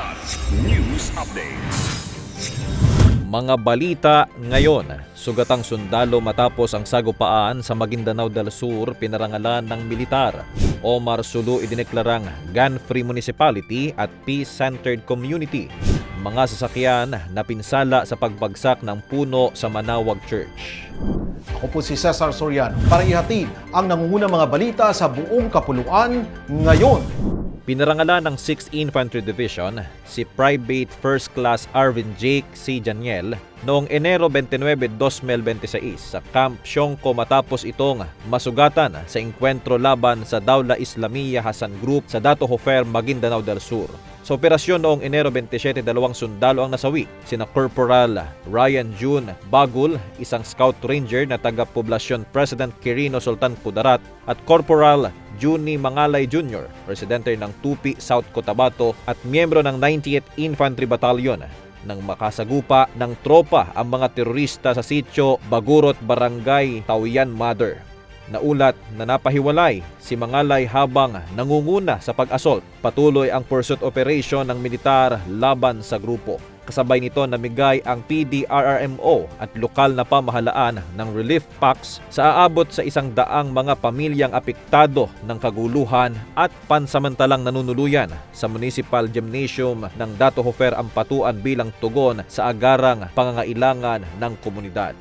Ulat News Updates. Mga balita ngayon, sugatang sundalo matapos ang sagupaan sa Maguindanao del Sur pinarangalan ng militar. Omar Sulu idineklarang gun-free municipality at peace-centered community. Mga sasakyan na pinsala sa pagbagsak ng puno sa Manawag Church. Ako po si Cesar Soriano para ihatid ang nangungunang mga balita sa buong kapuluan ngayon. Pinarangalan ng 6th Infantry Division si Private First Class Arvin Jake C. Janiel noong Enero 29, 2026 sa Camp Sionco matapos itong masugatan sa engkwentro laban sa Dawla Islamiyya Hasan Group sa Dato Hofer, Maguindanao del Sur. Sa operasyon noong Enero 27, dalawang sundalo ang nasawi, sina Corporal Ryan June Bagul, isang Scout Ranger na taga-poblasyon President Quirino Sultan Kudarat, at Corporal Juni Mangalay Jr., residente ng Tupi, South Cotabato at miyembro ng 90th Infantry Battalion, nang makasagupa ng tropa ang mga terorista sa sitio Bagurot, Barangay Tawian Mother. Naulat na napahiwalay si Mangalay habang nangunguna sa pag-assault. Patuloy ang pursuit operation ng militar laban sa grupo. Kasabay nito namigay ang PDRRMO at lokal na pamahalaan ng relief packs sa aabot sa 100 mga pamilyang apektado ng kaguluhan at pansamantalang nanunuluyan sa Municipal Gymnasium ng Dato Hofer Ampatuan bilang tugon sa agarang pangangailangan ng komunidad.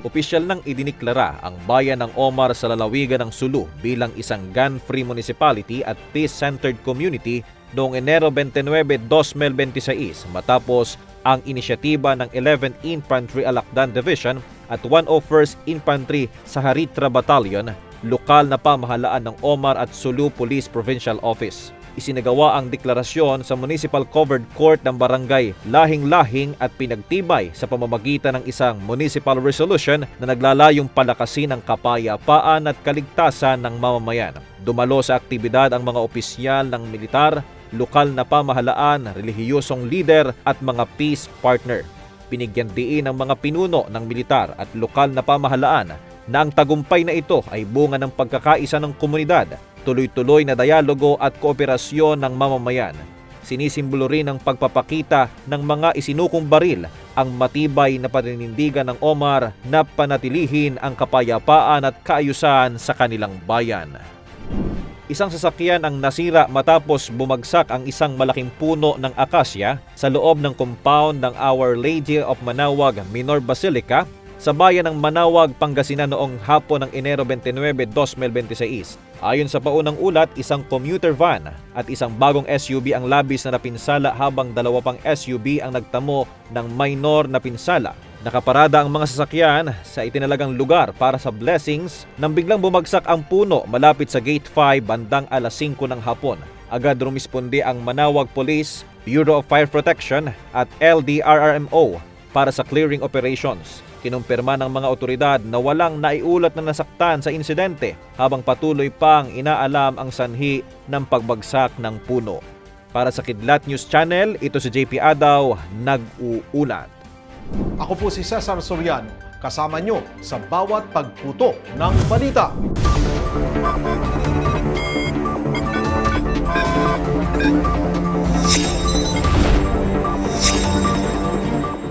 Opisyal nang idiniklara ang bayan ng Omar sa lalawigan ng Sulu bilang isang gun-free municipality at peace-centered community noong Enero 29, 2026 matapos ang inisyatiba ng 11th Infantry Alakdan Division at 101st Infantry Saharitra Battalion, lokal na pamahalaan ng Omar at Sulu Police Provincial Office. Isinagawa ang deklarasyon sa Municipal Covered Court ng Barangay Lahing-Lahing at pinagtibay sa pamamagitan ng isang municipal resolution na naglalayong palakasin ang kapayapaan at kaligtasan ng mamamayan. Dumalo sa aktibidad ang mga opisyal ng militar, lokal na pamahalaan, relihiyosong leader at mga peace partner. Binigyan diin ng mga pinuno ng militar at lokal na pamahalaan na ang tagumpay na ito ay bunga ng pagkakaisa ng komunidad, tuloy-tuloy na dialogo at kooperasyon ng mamamayan. Sinisimbolo rin ang pagpapakita ng mga isinukong baril ang matibay na paninindigan ng Omar na panatilihin ang kapayapaan at kaayusan sa kanilang bayan. Isang sasakyan ang nasira matapos bumagsak ang isang malaking puno ng akasya sa loob ng compound ng Our Lady of Manawag Minor Basilica sa bayan ng Manawag, Pangasinan noong hapon ng Enero 29, 2026. Ayon sa paunang ulat, isang commuter van at isang bagong SUV ang labis na napinsala habang dalawa pang SUV ang nagtamo ng minor na pinsala. Nakaparada ang mga sasakyan sa itinalagang lugar para sa blessings nang biglang bumagsak ang puno malapit sa Gate 5 bandang alas 5 ng hapon. Agad rumisponde ang Manawag Police, Bureau of Fire Protection at LDRRMO para sa clearing operations. Kinumpirma ng mga otoridad na walang naiulat na nasaktan sa insidente habang patuloy pang inaalam ang sanhi ng pagbagsak ng puno. Para sa Kidlat News Channel, ito si JP Adaw, nag-uulat. Ako po si Cesar Soriano, kasama nyo sa bawat pagputo ng balita.